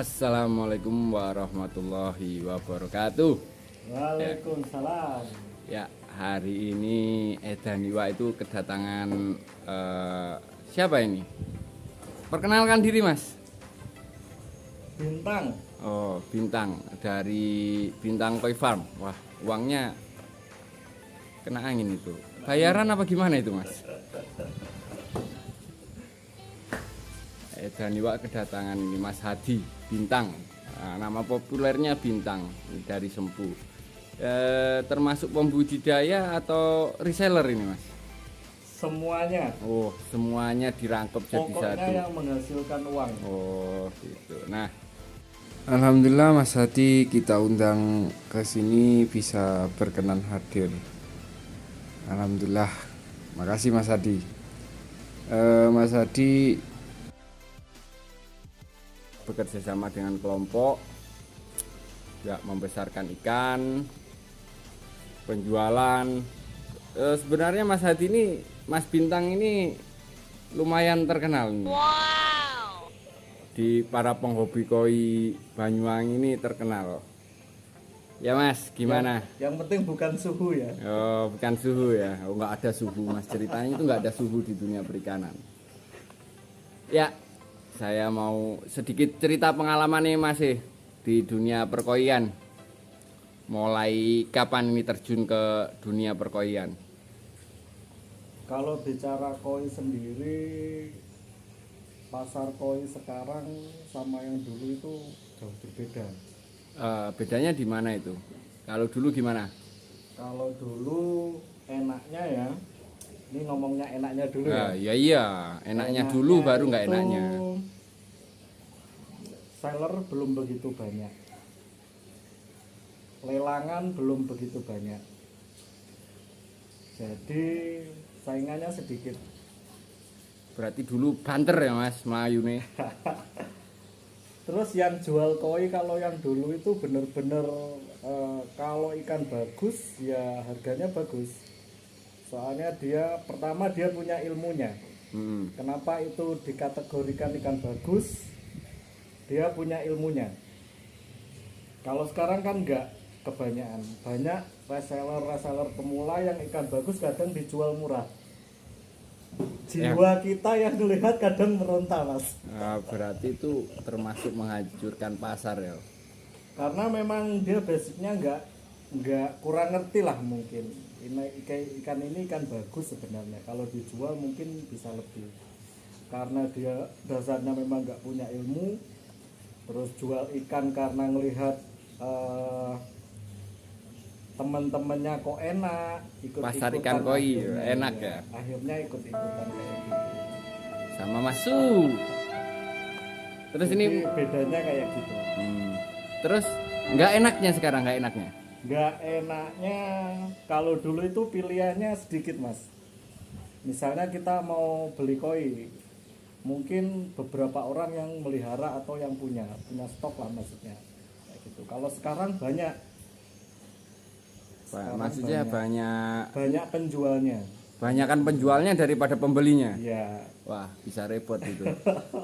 Assalamualaikum warahmatullahi wabarakatuh. Waalaikumsalam. Ya, hari ini Edan Iwa itu kedatangan siapa ini? Perkenalkan diri, Mas. Bintang. Oh, Bintang dari Bintang Koi Farm. Wah, uangnya kena angin itu. Bayaran apa gimana itu, Mas? Edan Iwa kedatangan ini Mas Hadi Bintang. Nah, nama populernya Bintang dari Sempu. Termasuk pembudidaya atau reseller ini, Mas? Semuanya. Oh, semuanya dirangkep jadi Pokoknya satu. yang menghasilkan uang. Oh, gitu. Nah, alhamdulillah Mas Hadi kita undang ke sini bisa berkenan hadir. Alhamdulillah. Makasih Mas Hadi. Mas Hadi bekerja sama dengan kelompok ya, membesarkan ikan, penjualan. Sebenarnya Mas Hadi ini, Mas Bintang ini lumayan terkenal nih. Wow. Di para penghobi koi Banyuwangi ini terkenal. Ya Mas, gimana? Yang penting bukan suhu ya. Oh, bukan suhu ya. Oh, nggak ada suhu Mas, ceritanya itu nggak ada suhu di dunia perikanan. Ya, saya mau sedikit cerita pengalaman nih Mas di dunia perkoian. Mulai kapan ini terjun ke dunia perkoian? Kalau bicara koi sendiri, pasar koi sekarang sama yang dulu itu jauh berbeda. Bedanya di mana itu? Kalau dulu gimana? Kalau dulu enaknya ya, ini ngomongnya enaknya dulu ya. Iya, enaknya dulu baru nggak enaknya. Seller belum begitu banyak, lelangan belum begitu banyak, jadi saingannya sedikit. Berarti dulu banter ya Mas Melayu nih. Terus yang jual koi kalau yang dulu itu bener-bener kalau ikan bagus ya harganya bagus. Soalnya dia pertama dia punya ilmunya. Kenapa itu dikategorikan ikan bagus? Dia punya ilmunya. Kalau sekarang kan enggak, kebanyakan. Banyak reseller pemula yang ikan bagus kadang dijual murah. Jiwa kita yang melihat kadang meronta, Mas. Berarti itu termasuk menghancurkan pasar ya. Karena memang dia basicnya enggak kurang ngerti lah mungkin. Ikan ini ikan bagus sebenarnya. Kalau dijual mungkin bisa lebih. Karena dia dasarnya memang enggak punya ilmu. Terus jual ikan karena ngelihat teman-temannya kok enak, pasar ikan koi enak ya. Akhirnya ikut-ikutan kayak gitu. Sama Masu. Terus jadi, ini bedanya kayak gitu. Terus nggak enaknya sekarang, nggak enaknya? Nggak enaknya kalau dulu itu pilihannya sedikit Mas. Misalnya kita mau beli koi, mungkin beberapa orang yang melihara atau yang punya stok lah maksudnya kayak gitu. Kalau sekarang banyak. Maksudnya banyak penjualnya. Banyakan penjualnya daripada pembelinya. Iya. Wah, bisa repot itu.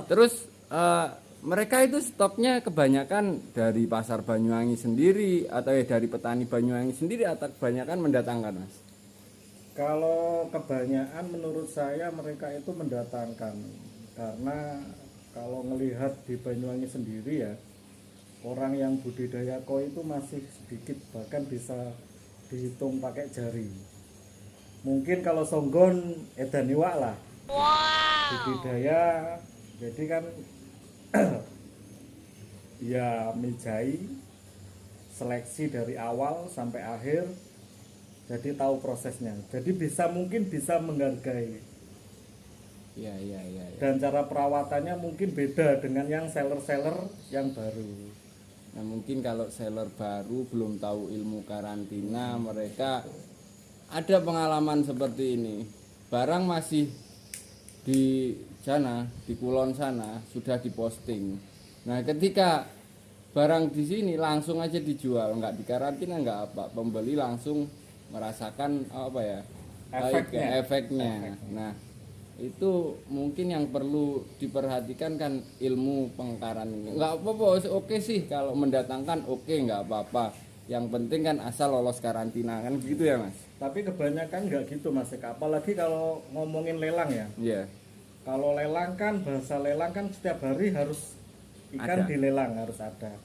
Terus mereka itu stoknya kebanyakan dari pasar Banyuwangi sendiri atau ya dari petani Banyuwangi sendiri atau kebanyakan mendatangkan, Mas? Kalau kebanyakan menurut saya mereka itu mendatangkan. Karena kalau melihat di Banyuwangi sendiri ya, orang yang budidaya koi itu masih sedikit, bahkan bisa dihitung pakai jari. Mungkin kalau Songgon Edan Iwa lah. Wow. Budidaya jadi kan ya mijai, seleksi dari awal sampai akhir. Jadi tahu prosesnya. Jadi mungkin bisa menghargai. Iya. Dan cara perawatannya mungkin beda dengan yang seller-seller yang baru. Nah, mungkin kalau seller baru belum tahu ilmu karantina, mereka ada pengalaman seperti ini. Barang masih di sana, di kulon sana sudah diposting. Nah, ketika barang di sini langsung aja dijual, nggak dikarantina, nggak apa, pembeli langsung merasakan apa ya, efeknya. Nah, itu mungkin yang perlu diperhatikan kan ilmu pengkaran ini. Nggak apa-apa, oke sih kalau mendatangkan, oke nggak apa-apa. Yang penting kan asal lolos karantina kan gitu ya Mas. Tapi kebanyakan nggak gitu Mas Eka. Apalagi kalau ngomongin lelang ya. Iya. Kalau lelang kan, bahasa lelang kan setiap hari harus ikan Ada. dilelang, harus ada.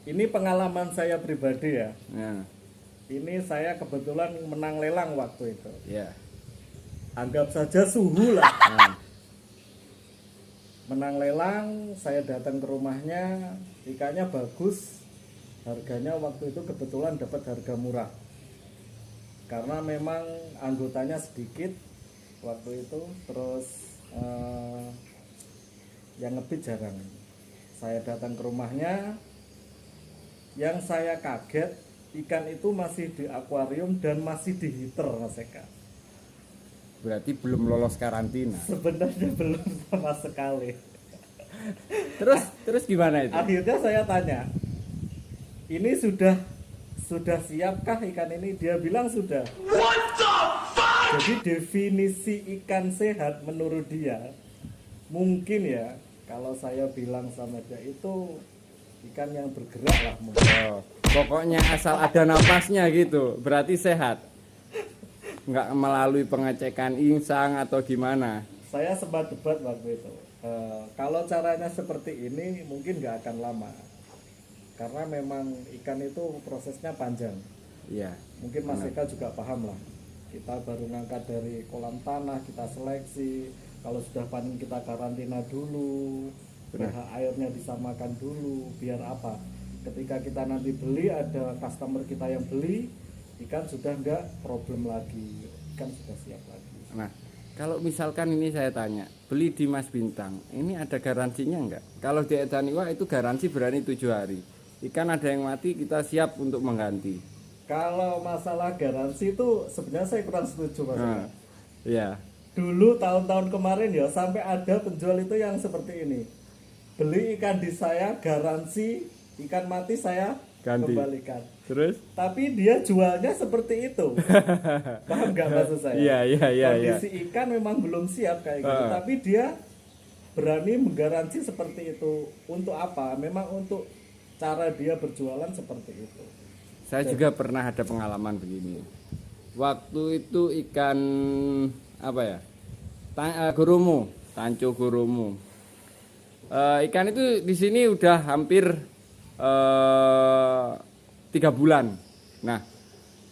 Ini pengalaman saya pribadi ya. Nah, Ini saya kebetulan menang lelang waktu itu. ya. Anggap saja suhu lah. Nah, Menang lelang, saya datang ke rumahnya, ikannya bagus. Harganya waktu itu kebetulan dapat harga murah. Karena memang anggotanya sedikit waktu itu, terus yang ngebit jarang. Saya datang ke rumahnya, yang saya kaget ikan itu masih di akuarium dan masih di heater Mas Eka. berarti belum lolos karantina. Sebenarnya belum sama sekali. Terus gimana itu? Akhirnya saya tanya, ini sudah siapkah ikan ini? Dia bilang sudah. Jadi definisi ikan sehat menurut dia, mungkin ya, kalau saya bilang sama dia itu ikan yang bergerak lah mungkin. Oh, pokoknya asal ada napasnya gitu, berarti sehat. Nggak melalui pengecekan insang atau gimana. Saya sempat debat waktu itu. Kalau caranya seperti ini mungkin nggak akan lama, karena memang ikan itu prosesnya panjang. Iya. Mungkin Mas Eka juga paham lah. Kita baru ngangkat dari kolam tanah, kita seleksi. Kalau sudah panen kita karantina dulu, pH airnya disamakan dulu. Biar apa? Ketika kita nanti beli, ada customer kita yang beli, ikan sudah nggak problem lagi, ikan sudah siap lagi. Nah, kalau misalkan ini saya tanya, beli di Mas Bintang, ini ada garansinya enggak? Kalau di Edan Iwa itu garansi berani 7 hari. Ikan ada yang mati, kita siap untuk mengganti. Kalau masalah garansi itu sebenarnya saya kurang setuju Mas Eka. Nah, iya. Dulu tahun-tahun kemarin ya sampai ada penjual itu yang seperti ini. Beli ikan di saya, garansi ikan mati saya Ganti. kembalikan. Terus? Tapi dia jualnya seperti itu. Paham nggak maksud saya? Iya. Kondisi ikan memang belum siap kayak gitu, tapi dia berani menggaransi seperti itu. Untuk apa? Memang untuk cara dia berjualan seperti itu. Saya juga pernah ada pengalaman begini. Waktu itu ikan apa ya? Gurumu, tanco gurumu. Ikan itu di sini udah hampir 3 bulan. Nah,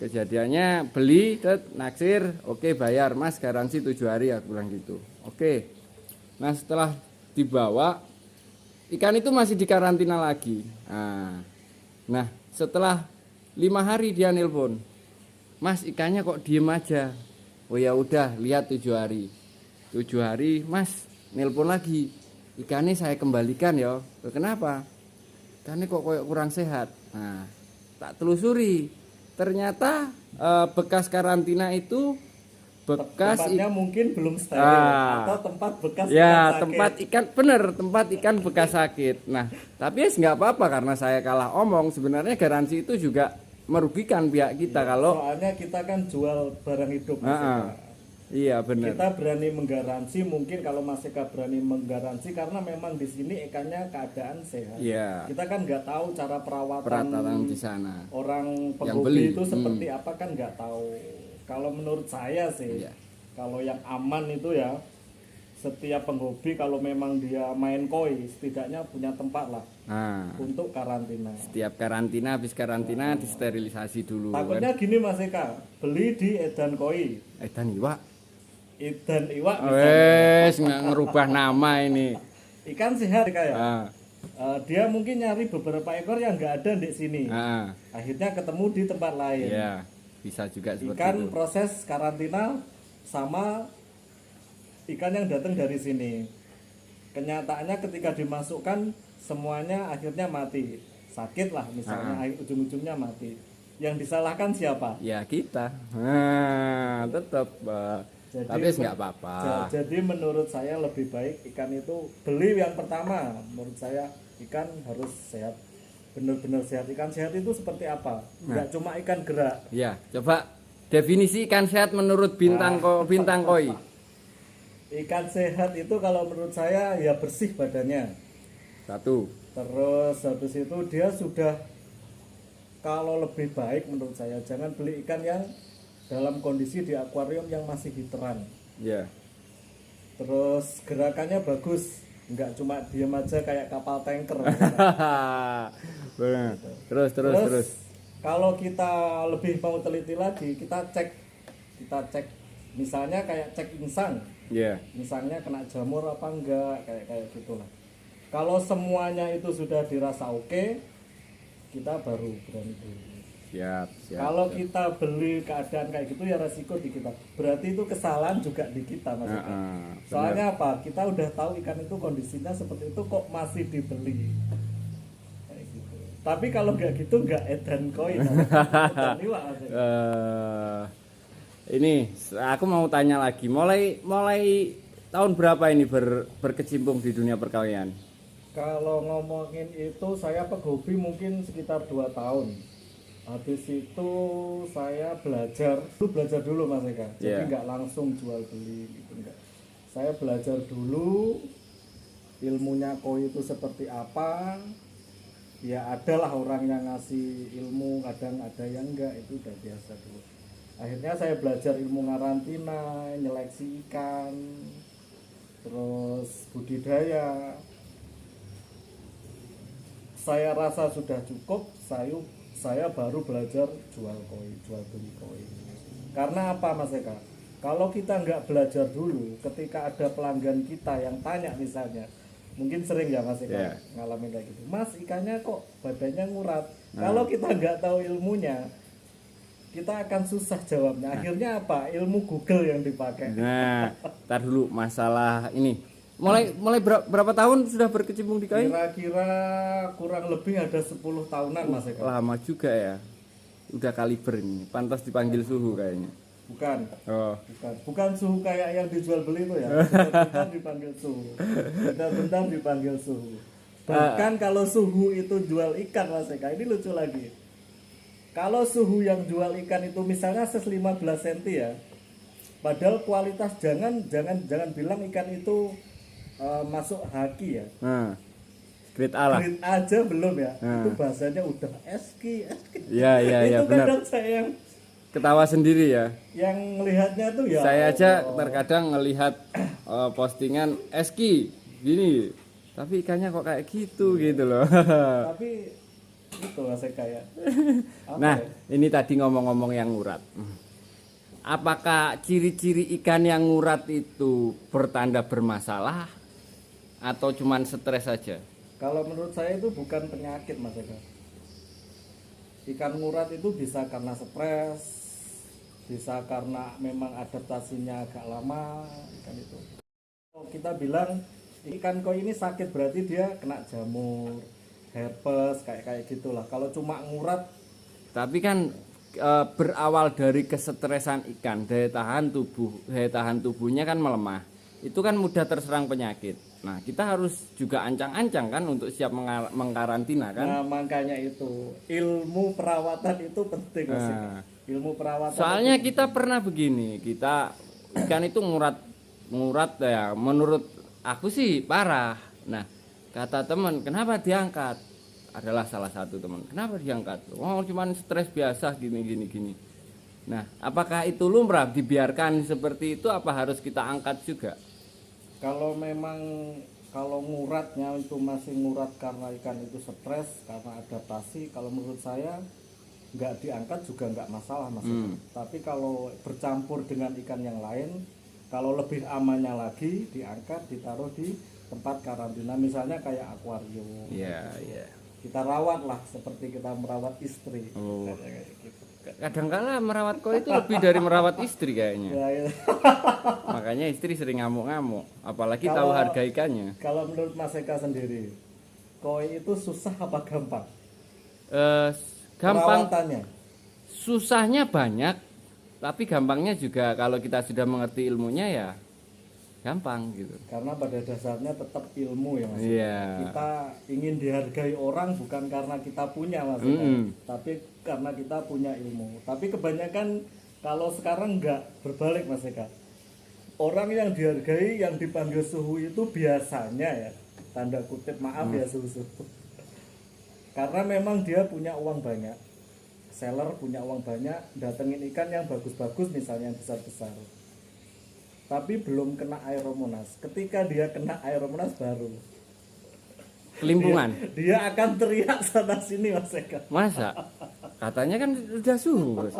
kejadiannya beli, naksir, oke bayar Mas, garansi 7 hari, aku bilang gitu. Oke. Nah, setelah dibawa, ikan itu masih dikarantina lagi. Nah, setelah 5 hari dia nelpon, Mas ikannya kok diem aja. Oh ya udah, lihat 7 hari. 7 hari, Mas nelpon lagi. Ikannya saya kembalikan ya. Kenapa? Ikannya kok kurang sehat. Nah, tak telusuri. Ternyata bekas karantina itu tempatnya mungkin belum steril atau tempat bekas ya ikan sakit. tempat ikan bekas sakit. Nah, tapi nggak apa-apa karena saya kalah omong. Sebenarnya garansi itu juga merugikan pihak kita kalau soalnya kita kan jual barang hidup Mas Eka. Iya benar. Kita berani menggaransi, mungkin kalau Mas Eka berani menggaransi karena memang di sini ikannya keadaan sehat. Iya. Kita kan nggak tahu cara Perawatan di sana. orang Yang penghobi beli. itu seperti apa kan nggak tahu. Kalau menurut saya sih, Iya. kalau yang aman itu ya setiap penghobi kalau memang dia main koi setidaknya punya tempat lah Nah, untuk karantina. setiap karantina habis karantina disterilisasi dulu Takutnya gini Mas Eka, beli di Edan Koi, kan. Dan Iwa. Edan Iwa Wes nggak ngerubah nama ini. ikan sehat kayak. Ah, Dia mungkin nyari beberapa ekor yang nggak ada di sini. ah, Akhirnya ketemu di tempat lain. iya, bisa juga seperti Ikan itu. proses karantina sama ikan yang datang dari sini. Kenyataannya ketika dimasukkan semuanya akhirnya mati. Sakit lah misalnya, ujung-ujungnya mati. Yang disalahkan siapa? Ya kita. Nah, tetap. Tapi nggak apa-apa. Jadi menurut saya lebih baik ikan itu beli yang pertama. Menurut saya ikan harus sehat, benar-benar sehat. Ikan sehat itu seperti apa? Nggak cuma ikan gerak. Ya, coba definisi ikan sehat menurut bintang koi. Ikan sehat itu kalau menurut saya ya bersih badannya. Satu. Terus habis itu dia sudah, kalau lebih baik menurut saya jangan beli ikan yang dalam kondisi di akuarium yang masih heateran. Ya. Terus gerakannya bagus, nggak cuma diem aja kayak kapal tanker. Benar. Terus. Kalau kita lebih mau teliti lagi, kita cek misalnya kayak cek insang. Ya. Misalnya kena jamur apa enggak, kayak gitulah. Kalau semuanya itu sudah dirasa oke, kita baru berani beli. Siap. Kalau kita beli keadaan kayak gitu ya resiko di kita. Berarti itu kesalahan juga di kita Mas. Soalnya apa? Kita udah tahu ikan itu kondisinya seperti itu kok masih dibeli. Kayak gitu. Tapi kalau nggak gitu nggak edan koin. Ini aku mau tanya lagi. Mulai tahun berapa ini berkecimpung di dunia perkawinan? Kalau ngomongin itu saya penghobi mungkin sekitar 2 tahun. Habis itu saya belajar dulu Mas Eka. Jadi nggak langsung jual beli gitu enggak. Saya belajar dulu ilmunya koi itu seperti apa. Ya adalah orang yang ngasih ilmu, kadang ada yang enggak, itu udah biasa dulu. Akhirnya saya belajar ilmu ngarantina, nyeleksi ikan, terus budidaya. Saya rasa sudah cukup, saya baru belajar jual beli koi. Karena apa Mas Eka? Kalau kita nggak belajar dulu, ketika ada pelanggan kita yang tanya misalnya, mungkin sering ya Mas Eka ngalamin kayak gitu. Mas ikannya kok badannya ngurat. Kalau kita nggak tahu ilmunya, kita akan susah jawabnya. Akhirnya apa? Ilmu Google yang dipakai. Nah, tar dulu masalah ini. Mulai berapa tahun sudah berkecimpung di koi? Kira-kira kurang lebih ada 10 tahunan Mas Eka. Lama juga ya. Udah kaliber ini. Pantas dipanggil suhu kayaknya. Bukan. Oh. Bukan suhu kayak yang dijual beli itu ya. Bentar dipanggil suhu. Bentar dipanggil suhu. Bahkan kalau suhu itu jual ikan Mas Eka, ini lucu lagi. Kalau suhu yang jual ikan itu misalnya 15 cm ya. Padahal kualitas jangan bilang ikan itu masuk haki ya. Grade A lah. Grade aja belum ya. Itu bahasanya udah eski. Iya, itu benar. kadang saya yang ketawa sendiri ya. Yang ngelihatnya tuh ya. Saya aja terkadang ngelihat postingan eski gini, tapi ikannya kok kayak gitu gitu loh. Tapi itu lah saya kayak. Nah, ini tadi ngomong-ngomong yang ngurat. Apakah ciri-ciri ikan yang ngurat itu bertanda bermasalah atau cuman stres saja? Kalau menurut saya itu bukan penyakit Mas Eka. Ikan ngurat itu bisa karena stres, bisa karena memang adaptasinya agak lama ikan itu. Kalau kita bilang ikan koi ini sakit berarti dia kena jamur, herpes kayak gitulah. Kalau cuma ngurat, tapi kan berawal dari kesetresan ikan, daya tahan tubuhnya kan melemah. Itu kan mudah terserang penyakit. Nah, kita harus juga ancang-ancang kan untuk siap mengkarantina kan. Nah, makanya itu ilmu perawatan itu penting Mas. Ilmu perawatan. Soalnya kita pernah begini, ikan itu ngurat ya, menurut aku sih parah. Nah, kata teman, kenapa diangkat? Adalah salah satu teman. Kenapa diangkat? Oh, cuman stres biasa gini. Nah, apakah itu lumrah dibiarkan seperti itu, apa harus kita angkat juga? Kalau memang nguratnya itu masih ngurat karena ikan itu stres, karena adaptasi, kalau menurut saya nggak diangkat juga nggak masalah Mas. Tapi kalau bercampur dengan ikan yang lain, kalau lebih amannya lagi diangkat, ditaruh di tempat karantina, misalnya kayak akuarium. Iya. Kita rawat lah seperti kita merawat istri. Kadang-kala merawat koi itu lebih dari merawat istri kayaknya. Ya. Makanya istri sering ngamuk-ngamuk, apalagi tahu harga ikannya. Kalau menurut Mas Eka sendiri, koi itu susah apa gampang? Gampang. Perawatannya. Susahnya banyak, tapi gampangnya juga kalau kita sudah mengerti ilmunya ya gampang gitu. Karena pada dasarnya tetap ilmu ya Mas. Iya. Kita ingin dihargai orang bukan karena kita punya Mas, tapi karena kita punya ilmu. Tapi kebanyakan kalau sekarang enggak, berbalik Mas Eka. orang yang dihargai yang dipanggil suhu itu biasanya ya, tanda kutip maaf ya suhu-suhu, karena memang dia punya uang banyak, seller punya uang banyak, datengin ikan yang bagus-bagus misalnya yang besar-besar, tapi belum kena aeromonas. Ketika dia kena aeromonas baru Kelimpungan. dia akan teriak sana sini Mas Eka. Masa? Katanya kan udah suhu, Bos.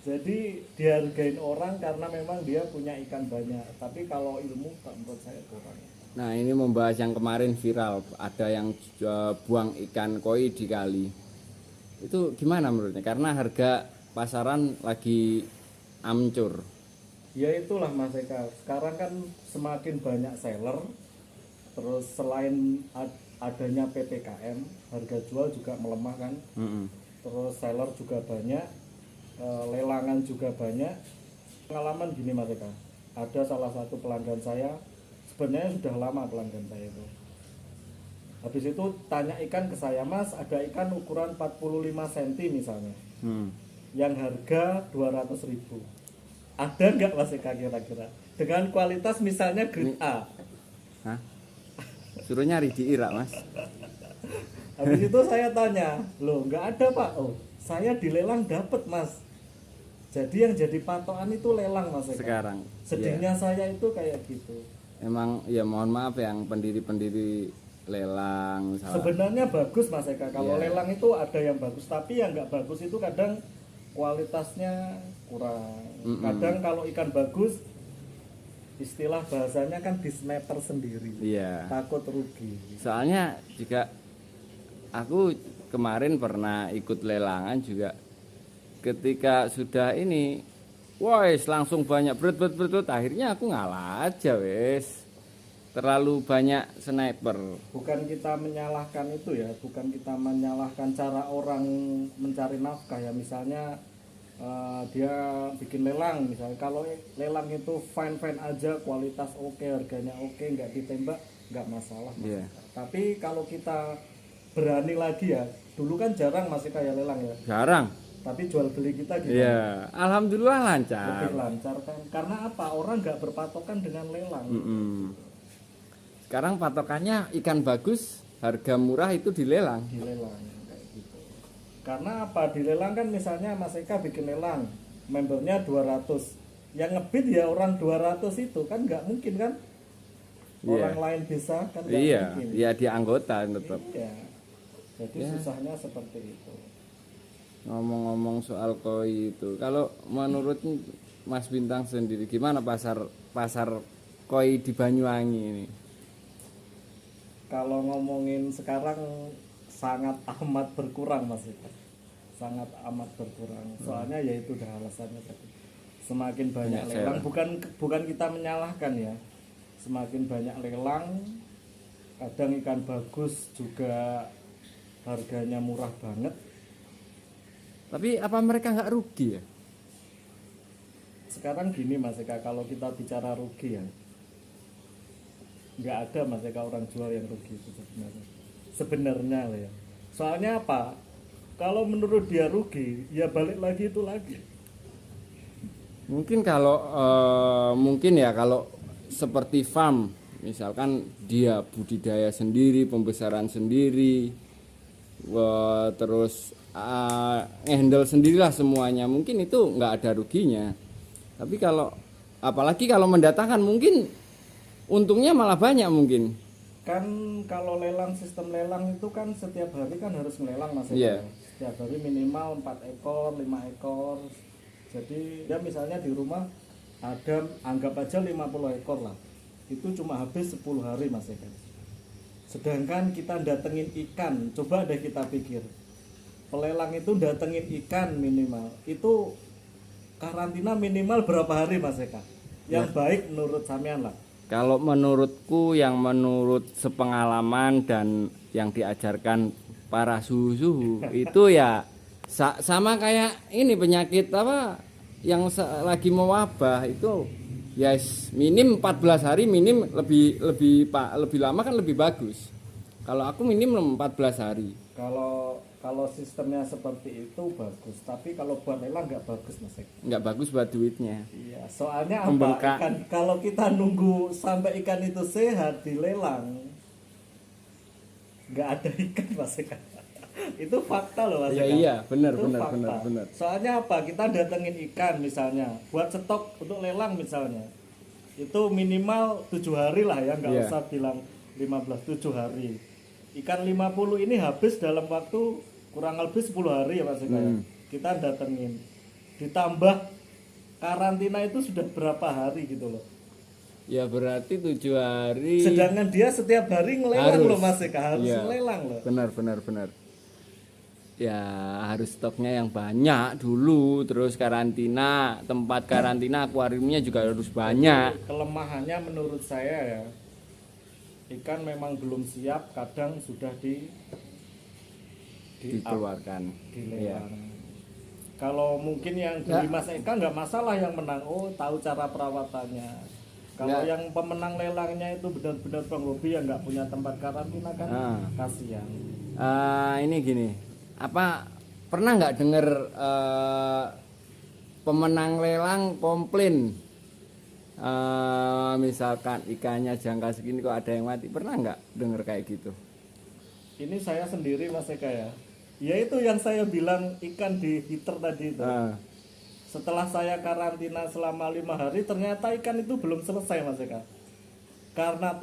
Jadi dihargain orang karena memang dia punya ikan banyak, tapi kalau ilmu menurut saya kurang. Nah, ini membahas yang kemarin viral, ada yang buang ikan koi di kali. Itu gimana menurutnya? Karena harga pasaran lagi amcur. Ya itulah Mas Eka, sekarang kan semakin banyak seller, terus selain adanya PPKM, harga jual juga melemah kan. Terus seller juga banyak, lelangan juga banyak. Pengalaman gini Mas Eka, ada salah satu pelanggan saya, sebenarnya sudah lama pelanggan saya itu. Habis itu tanya ikan ke saya, Mas ada ikan ukuran 45 cm misalnya, yang harga 200.000. Ada nggak Mas Eka kira-kira? Dengan kualitas misalnya grade A. Hah? Suruh nyari di Irak, Mas. Habis itu saya tanya, loh nggak ada Pak. Oh, saya dilelang dapat Mas. Jadi yang jadi patokan itu lelang Mas Eka. Sekarang. Sedihnya saya itu kayak gitu. Emang ya mohon maaf yang pendiri-pendiri lelang salah. Sebenarnya bagus Mas Eka. Kalau Iya. lelang itu ada yang bagus, tapi yang nggak bagus itu kadang kualitasnya kurang. Kadang kalau ikan bagus, istilah bahasanya kan di sniper sendiri. Iya. Takut rugi. Soalnya juga aku kemarin pernah ikut lelangan juga. Ketika sudah ini, wes langsung banyak berat, akhirnya aku ngalah aja wes. Terlalu banyak sniper. Bukan kita menyalahkan itu ya, bukan kita menyalahkan cara orang mencari nafkah ya. Misalnya dia bikin lelang, misalnya kalau lelang itu fine aja, kualitas oke, harganya oke, nggak ditembak, nggak masalah. Iya. Tapi kalau kita berani lagi ya, dulu kan jarang masih kayak lelang ya, Jarang. tapi jual beli kita gimana? Iya, alhamdulillah lancar. Lebih lancar kan, karena apa, orang nggak berpatokan dengan lelang. Sekarang patokannya ikan bagus, harga murah itu dilelang. Dilelang kayak gitu. Karena apa, dilelang kan misalnya Mas Eka bikin lelang, membernya 200, yang ngebid ya orang 200 itu kan nggak mungkin kan. Iya. Orang lain bisa kan nggak Iya, mungkin. iya dia anggota tetap. Iya. Jadi susahnya seperti itu. Ngomong-ngomong soal koi itu, kalau menurut Mas Bintang sendiri gimana pasar koi di Banyuwangi ini? Kalau ngomongin sekarang sangat amat berkurang Mas Eka. Sangat amat berkurang. Soalnya ya itu udah alasannya tadi. Semakin banyak lelang, bukan kita menyalahkan ya. Semakin banyak lelang, kadang ikan bagus juga harganya murah banget. Tapi apa mereka nggak rugi ya? Sekarang gini Mas Eka, kalau kita bicara rugi ya, nggak ada Mas Eka orang jual yang rugi itu sebenarnya lah ya. Soalnya apa, kalau menurut dia rugi ya balik lagi itu lagi. Mungkin kalau mungkin ya kalau seperti farm, misalkan dia budidaya sendiri, pembesaran sendiri, terus handle sendirilah semuanya, mungkin itu nggak ada ruginya. Tapi kalau apalagi kalau mendatangkan, mungkin untungnya malah banyak mungkin. Kan kalau lelang, sistem lelang itu kan setiap hari kan harus ngelelang Mas. Iya. Setiap hari minimal 4 ekor, 5 ekor. Jadi ya misalnya di rumah ada anggap aja 50 ekor lah. Itu cuma habis 10 hari Mas Eka. Sedangkan kita datengin ikan, coba deh kita pikir. Pelelang itu datengin ikan minimal. Itu karantina minimal berapa hari Mas Eka? Yang baik menurut sampean lah. Kalau menurutku, yang menurut sepengalaman dan yang diajarkan para suhu-suhu itu ya sama kayak ini penyakit apa yang lagi mewabah itu ya minim 14 hari, minim lebih lama kan lebih bagus. Kalau aku minim 14 hari. Kalau kalau sistemnya seperti itu bagus, tapi kalau buat lelang nggak bagus Mas Eka. Nggak bagus buat duitnya. Iya, soalnya apa? Membengkak. Ikan, kalau kita nunggu sampai ikan itu sehat dilelang, nggak ada ikan Mas Eka. Itu fakta loh Mas Iya Eka. iya, benar Itu benar fakta. benar. Soalnya apa? Kita datengin ikan misalnya, buat stok untuk lelang misalnya, itu minimal 7 hari lah ya, nggak Iya. usah bilang 15, 7 hari. Ikan 50 ini habis dalam waktu kurang lebih 10 hari ya Mas Eka. Kita datengin. Ditambah karantina itu sudah berapa hari gitu loh. Ya berarti 7 hari. Sedangkan dia setiap hari ngelelang Harus. loh Mas Eka, harus Iya. ngelelang loh. Benar. Ya harus stoknya yang banyak dulu, terus karantina, tempat karantina akuariumnya juga harus banyak. Kelemahannya menurut saya ya, ikan memang belum siap, kadang sudah Dikeluarkan. Iya. dilelang. Kalau mungkin yang dari Mas Eka nggak masalah yang menang, oh tahu cara perawatannya. Kalau Nggak. yang pemenang lelangnya itu benar-benar penghobi yang nggak punya tempat karantina kan kasihan. Ini gini, apa pernah nggak dengar pemenang lelang komplain, misalkan ikannya jangka segini kok ada yang mati, pernah nggak dengar kayak gitu? Ini saya sendiri Mas Eka ya. Ya itu yang saya bilang ikan di heater tadi itu. Setelah saya karantina selama 5 hari, ternyata ikan itu belum selesai Mas Eka. Karena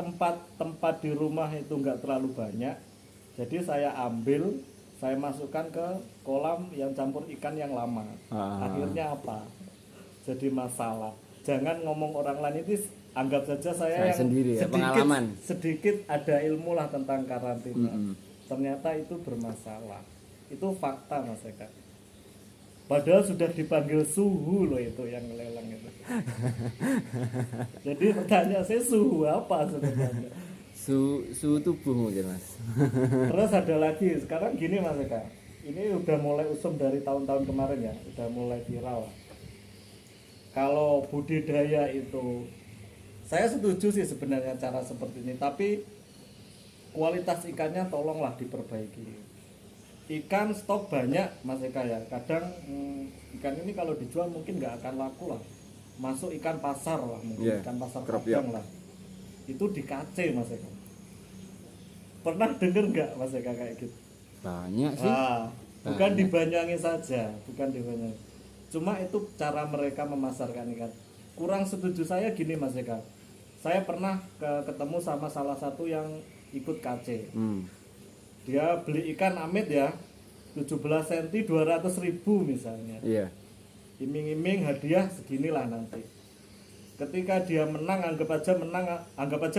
tempat di rumah itu nggak terlalu banyak, jadi saya ambil, saya masukkan ke kolam yang campur ikan yang lama. Akhirnya apa? Jadi masalah. Jangan ngomong orang lain, itu anggap saja saya yang sendiri ya, pengalaman. sedikit ada ilmu lah tentang karantina. Ternyata itu bermasalah. Itu fakta Mas Eka. Padahal sudah dipanggil suhu loh itu yang lelang itu. Jadi pertanyaan saya suhu apa sebenarnya? Suhu tubuh mungkin Mas. Terus ada lagi, sekarang gini Mas Eka. Ini udah mulai usum dari tahun-tahun kemarin ya, udah mulai viral. Kalau budidaya itu, saya setuju sih sebenarnya cara seperti ini, tapi kualitas ikannya tolonglah diperbaiki. Ikan stok banyak Mas Eka ya, kadang ikan ini kalau dijual mungkin nggak akan laku lah, masuk ikan pasar lah mungkin, ikan pasar Padang lah, itu di KC Mas Eka. Pernah denger nggak Mas Eka kayak gitu? Banyak sih. Bukan di Banyuwangi saja, bukan di Banyuwangi, cuma itu cara mereka memasarkan ikan. Kurang setuju saya gini Mas Eka, saya pernah ketemu sama salah satu yang ikut KC. Dia beli ikan amit ya, 17 cm 200.000 misalnya. Iya. Iming-iming hadiah seginilah nanti. Ketika dia menang, anggap aja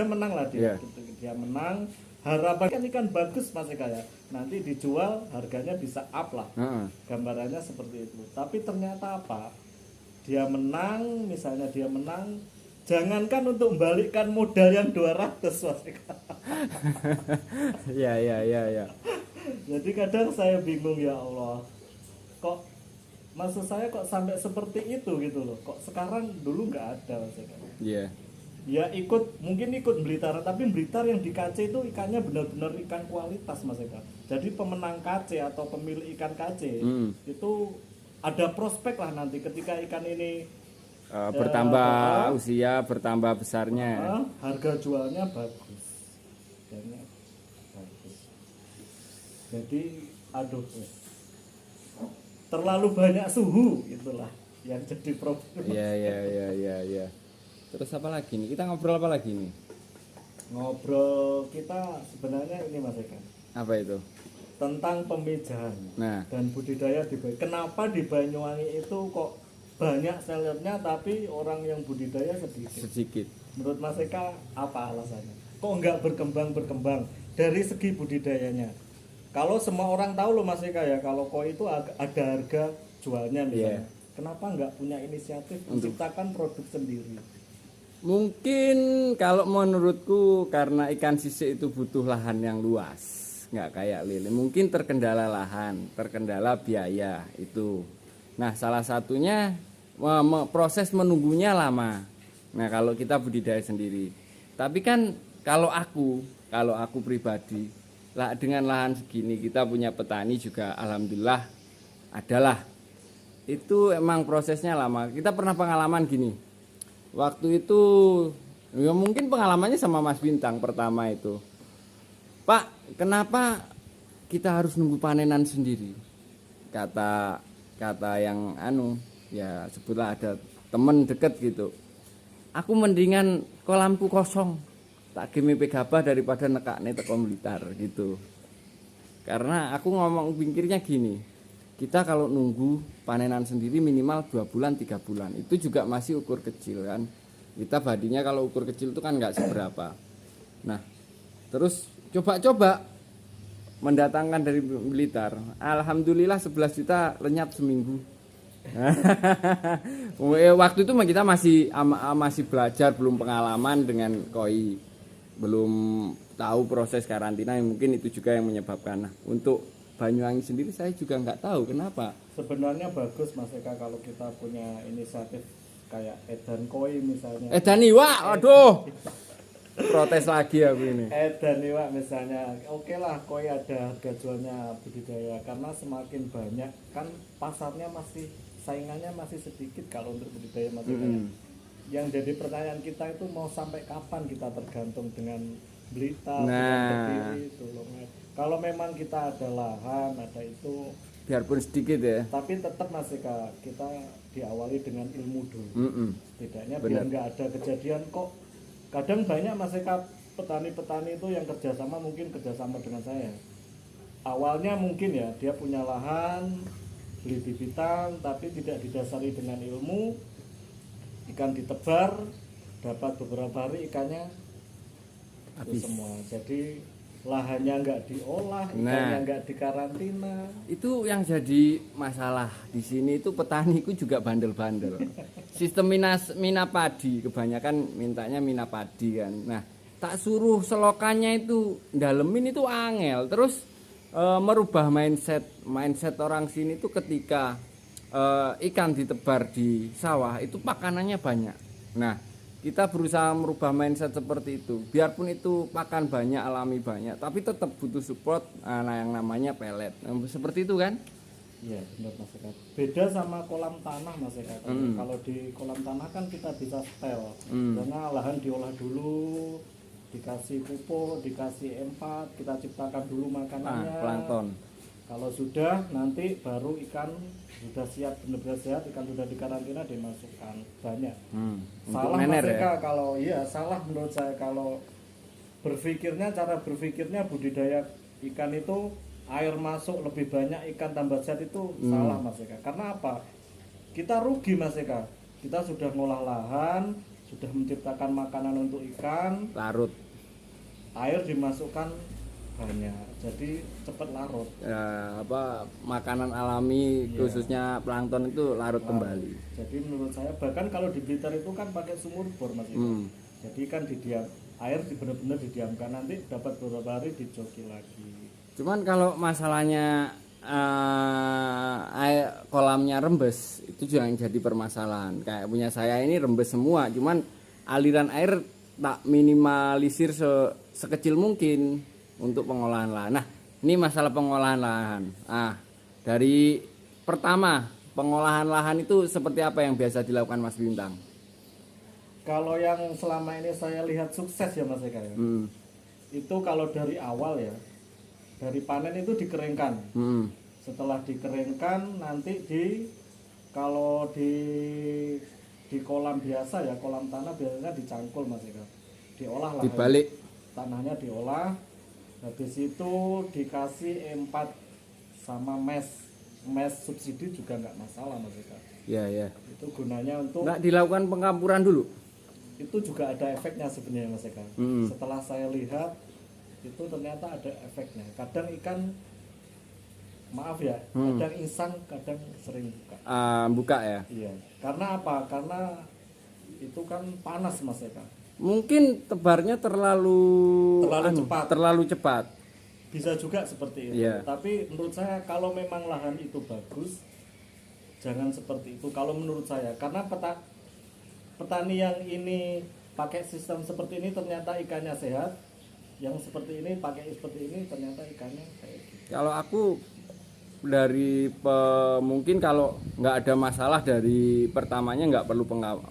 menang lah dia. Dia menang, harapan ikan bagus Mas Eka ya. Nanti dijual harganya bisa up lah. Gambarannya seperti itu. Tapi ternyata apa? Dia menang, misalnya dia menang, jangankan untuk membalikkan modal yang 200 Mas Eka. Ya. Jadi kadang saya bingung ya Allah, kok maksud saya kok sampai seperti itu gitu loh. Kok sekarang dulu nggak ada Mas Eka. Iya. Ya mungkin ikut Blitar, tapi Blitar yang di KC itu ikannya benar-benar ikan kualitas Mas Eka. Jadi pemenang KC atau pemilik ikan KC itu ada prospek lah nanti ketika ikan ini bertambah usia, bertambah besarnya. Harga jualnya bagus. Harganya bagus. Jadi terlalu banyak suhu itulah yang jadi problem. Iya. Terus apa lagi nih? Kita ngobrol apa lagi nih? Ngobrol kita sebenarnya ini Mas Eka. Apa itu? Tentang pemijahan Nah, dan budidaya di Banyuwangi. Kenapa di Banyuwangi itu kok banyak sellernya tapi orang yang budidaya sedikit? Menurut Mas Eka apa alasannya? Kok nggak berkembang dari segi budidayanya? Kalau semua orang tahu loh Mas Eka ya, kalau koi itu ada harga jualnya misalnya. Kenapa nggak punya inisiatif menciptakan produk sendiri? mungkin kalau menurutku karena ikan sisik itu butuh lahan yang luas, nggak kayak lele. Mungkin terkendala lahan, terkendala biaya itu. Nah, salah satunya proses menunggunya lama. Nah, kalau kita budidaya sendiri. Tapi kan kalau aku pribadi Lah dengan lahan segini kita punya petani juga alhamdulillah adalah. Itu emang prosesnya lama. Kita pernah pengalaman gini. Waktu itu ya mungkin pengalamannya sama Mas Bintang pertama itu. Pak, kenapa kita harus nunggu panenan sendiri? Kata yang ya sebutlah ada temen deket gitu. Aku mendingan kolamku kosong, tak gemi gabah daripada nekakne teko Blitar gitu. Karena aku ngomong pikirnya gini, kita kalau nunggu panenan sendiri minimal 2 bulan 3 bulan itu juga masih ukur kecil kan. Kita badinya kalau ukur kecil itu kan nggak seberapa. Nah terus coba-coba mendatangkan dari Blitar, alhamdulillah 11 juta lenyap seminggu. Waktu itu kita masih belajar, belum pengalaman dengan koi, belum tahu proses karantina, yang mungkin itu juga yang menyebabkan. Nah, untuk Banyuwangi sendiri saya juga nggak tahu kenapa. Sebenarnya bagus Mas Eka kalau kita punya inisiatif kayak Edan Koi misalnya. Edan Iwa, aduh, protes lagi aku ini. Edan Iwa misalnya, oke lah koi ada harga jualnya budidaya, karena semakin banyak kan pasarnya masih, saingannya masih sedikit kalau untuk budidaya Mas Eka. Yang jadi pertanyaan kita itu mau sampai kapan kita tergantung dengan Blitar, dengan Kediri, Tulungagung. Kalau memang kita ada lahan, ada itu, biarpun sedikit ya. tapi tetap Mas Eka, kita diawali dengan ilmu dulu. Setidaknya biar nggak ada kejadian kok. Kadang banyak Mas Eka petani-petani itu yang kerjasama, mungkin kerjasama dengan saya. Awalnya mungkin ya dia punya lahan, beli bibitan, tapi tidak didasari dengan ilmu. Ikan ditebar, dapat beberapa hari ikannya habis semua. Jadi lahannya nggak diolah, ikannya nggak dikarantina. Itu yang jadi masalah di sini itu petaniku juga bandel-bandel. Sistem mina padi, kebanyakan mintanya mina padi kan. Nah, tak suruh selokannya itu dalemin itu angel. Terus merubah mindset orang sini itu ketika ikan ditebar di sawah itu pakanannya banyak. Nah, kita berusaha merubah mindset seperti itu. Biarpun itu pakan banyak, alami banyak, tapi tetap butuh support yang namanya pelet. Seperti itu kan? Iya, benar Mas Eka. Beda sama kolam tanah Mas Eka. Kalau di kolam tanah kan kita bisa setel. Karena lahan diolah dulu, dikasih pupuk, dikasih M4, kita ciptakan dulu makanannya. Plankton. Kalau sudah, nanti baru ikan sudah siap, benar-benar sehat, ikan sudah dikarantina, dimasukkan banyak. Salah Mas Eka ya? Kalau salah menurut saya kalau berpikirnya, cara berpikirnya budidaya ikan itu air masuk lebih banyak, ikan tambah sehat itu salah Mas Eka. Karena apa? Kita rugi Mas Eka. Kita sudah ngolah lahan, sudah menciptakan makanan untuk ikan, larut. Air dimasukkan banyak, jadi cepat larut. Makanan alami khususnya plankton itu larut kembali. Jadi menurut saya bahkan kalau di Blitar itu kan pakai sumur bor Mas. Jadi kan air benar-benar didiamkan, nanti dapat beberapa hari dijoki lagi. Cuman kalau masalahnya air kolamnya rembes itu juga yang jadi permasalahan. Kayak punya saya ini rembes semua, cuman aliran air tak minimalisir sekecil mungkin untuk pengolahan lahan. Nah, ini masalah pengolahan lahan. Dari pertama pengolahan lahan itu seperti apa yang biasa dilakukan Mas Bintang? Kalau yang selama ini saya lihat sukses ya Mas Eka ya. Itu kalau dari awal ya, dari panen itu dikeringkan. Setelah dikeringkan nanti kalau di kolam biasa ya, kolam tanah biasanya dicangkul Mas Eka. Diolah lah. Dibalik. Tanahnya diolah. Habis itu dikasih M4 sama mes subsidi juga nggak masalah Mas Eka. Iya. Itu gunanya untuk nggak dilakukan pengkampuran dulu. Itu juga ada efeknya sebenarnya Mas Eka. Setelah saya lihat itu ternyata ada efeknya. Kadang ikan kadang insang, kadang sering buka. Buka ya? Iya. Karena apa? Karena itu kan panas Mas Eka. Mungkin tebarnya terlalu cepat. Bisa juga seperti itu. Tapi menurut saya kalau memang lahan itu bagus, jangan seperti itu. Kalau menurut saya, karena petani yang ini pakai sistem seperti ini ternyata ikannya sehat, yang seperti ini pakai seperti ini ternyata ikannya kayak gitu. Kalau aku dari mungkin kalau nggak ada masalah dari pertamanya nggak perlu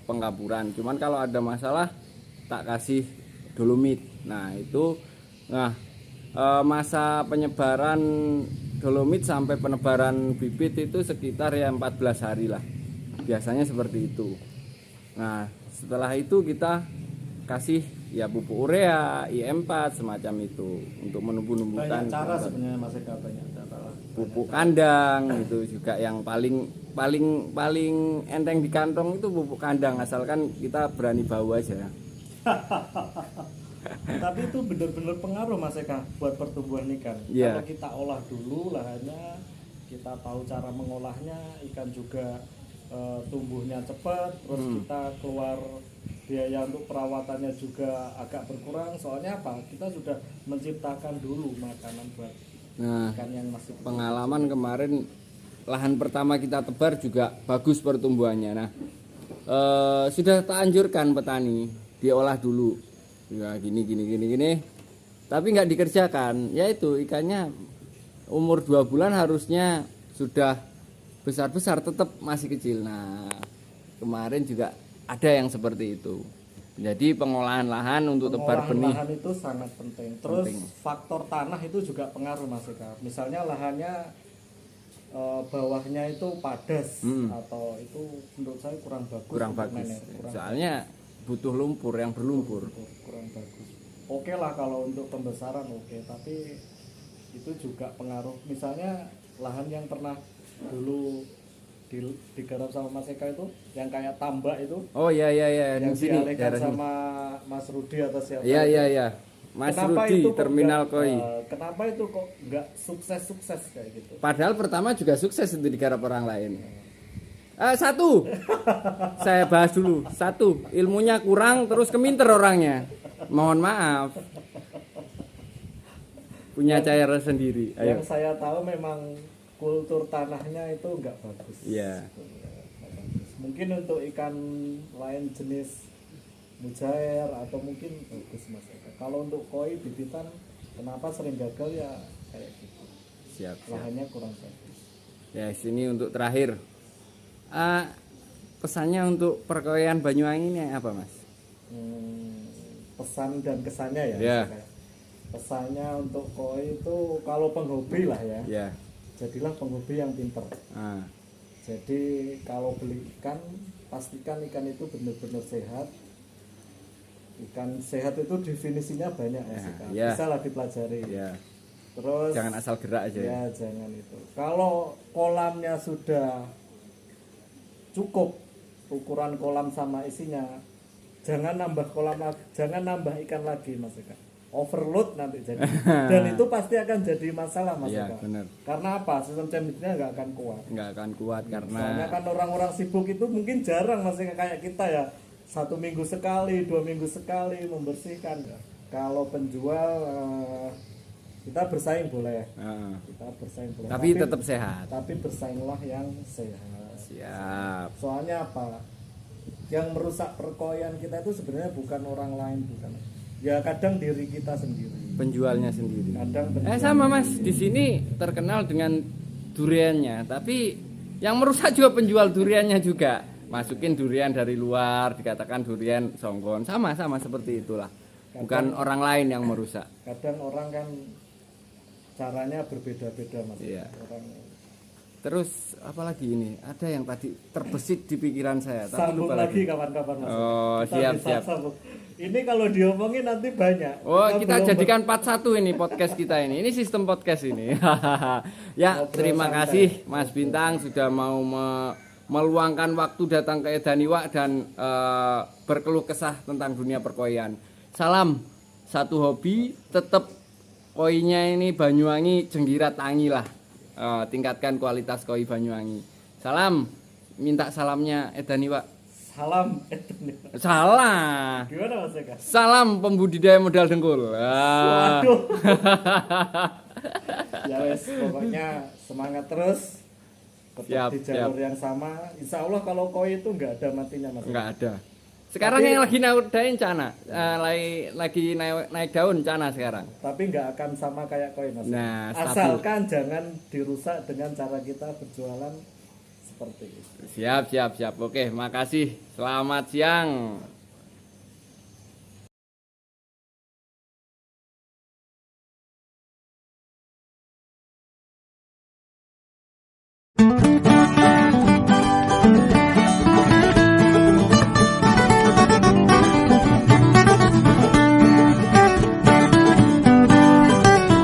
pengkaburan, cuman kalau ada masalah tak kasih dolomit. Nah itu masa penyebaran dolomit sampai penebaran bibit itu sekitar ya 14 hari lah, biasanya seperti itu. Nah setelah itu kita kasih ya pupuk urea, IM4 semacam itu untuk menumbuh-numbuhkan. Banyak cara sebenarnya Mas Eka, banyak cara lah. Pupuk kandang itu juga yang paling enteng di kantong itu pupuk kandang, asalkan kita berani bau aja. Tapi itu benar-benar pengaruh Mas Eka buat pertumbuhan ikan. Yeah. Kalau kita olah dulu lahannya, kita tahu cara mengolahnya, ikan juga tumbuhnya cepat, terus kita keluar biaya untuk perawatannya juga agak berkurang. Soalnya apa? Kita sudah menciptakan dulu makanan buat ikan yang masih pengalaman kemarin lahan pertama kita tebar juga bagus pertumbuhannya. Nah sudah tak anjurkan petani diolah dulu ya gini tapi nggak dikerjakan, yaitu ikannya umur 2 bulan harusnya sudah besar tetap masih kecil. Nah kemarin juga ada yang seperti itu. Jadi pengolahan lahan untuk tebar benih, lahan itu sangat penting. Terus faktor tanah itu juga pengaruh Mas Eka. Misalnya lahannya bawahnya itu padas atau itu menurut saya kurang bagus. Soalnya butuh lumpur yang berlumpur. Kurang bagus. Oke lah kalau untuk pembesaran oke, tapi itu juga pengaruh. Misalnya lahan yang pernah dulu digarap sama Mas Eka itu yang kayak tambak itu. Oh iya yang di sini dialihkan sama Mas Rudi atau siapa? Iya. Mas Rudi Terminal Koi. Kenapa itu kok nggak sukses kayak gitu? Padahal pertama juga sukses itu digarap orang lain. Satu, saya bahas dulu. Satu, ilmunya kurang terus keminter orangnya. Mohon maaf. Punya cara sendiri. Ayo. Yang saya tahu memang kultur tanahnya itu nggak bagus. Iya. Mungkin untuk ikan lain jenis mujair atau mungkin bagus Mas Eka. Kalau untuk koi bibitan kenapa sering gagal ya kayak gitu. Siap. Lahannya kurang bagus. Ya sini untuk terakhir. Pesannya untuk perkoian Banyuwangi ini apa Mas? Pesan dan kesannya ya. Yeah. Pesannya untuk koi itu kalau penghobi lah ya. Yeah. Jadilah penghobi yang pinter. Jadi kalau beli ikan pastikan ikan itu benar-benar sehat. Ikan sehat itu definisinya banyak ya. Bisa lah dipelajari. Yeah. Terus jangan asal gerak aja. Ya jangan itu. Kalau kolamnya sudah cukup ukuran kolam sama isinya, jangan nambah kolam lagi, jangan nambah ikan lagi Mas Eka. Overload nanti jadi. Dan itu pasti akan jadi masalah Mas Eka. Benar. Karena apa? Sistem cemiknya nggak akan kuat. Nggak akan kuat karena soalnya kan orang-orang sibuk itu mungkin jarang Mas Eka kayak kita ya. 1 minggu sekali, 2 minggu sekali membersihkan. Kalau penjual kita bersaing boleh. Kita bersaing boleh. Tapi tetap sehat. Tapi bersainglah yang sehat. Siap. Soalnya apa? Yang merusak perkoian kita itu sebenarnya bukan orang lain, bukan. Ya kadang diri kita sendiri. Penjualnya sendiri. Kadang sama Mas, di sini terkenal dengan duriannya, tapi yang merusak juga penjual duriannya juga. Masukin durian dari luar, dikatakan durian songgon. Sama seperti itulah. Bukan orang lain yang merusak. Kadang orang kan caranya berbeda-beda Mas. Iya. Orang terus apalagi ini ada yang tadi terbesit di pikiran saya tapi sambung lupa lagi kapan-kapan Mas. Oh siap Sambung. Ini kalau diomongin nanti banyak. Kita jadikan part 1 ini podcast kita ini sistem podcast ini. Ya terima kasih Mas Bintang sudah mau meluangkan waktu datang ke Edaniwa dan berkeluh kesah tentang dunia perkoian. Salam satu hobi, tetap koinya ini Banyuwangi Jenggirat Tangi lah. Tingkatkan kualitas koi Banyuwangi. Salam, minta salamnya Edaniwa. Salam Edaniwa. Salah. Gimana Mas Eka? Salam pembudidaya modal dengkul. Waduh. Ya wes, pokoknya semangat terus. Tetap di jalur yang sama. Insya Allah kalau koi itu nggak ada matinya Mas. Nggak ada. Sekarang yang lagi daun cana, lagi naik daun cana sekarang. Tapi nggak akan sama kayak koin Mas. Nah, asalkan jangan dirusak dengan cara kita berjualan seperti itu. Siap. Oke, makasih. Selamat siang.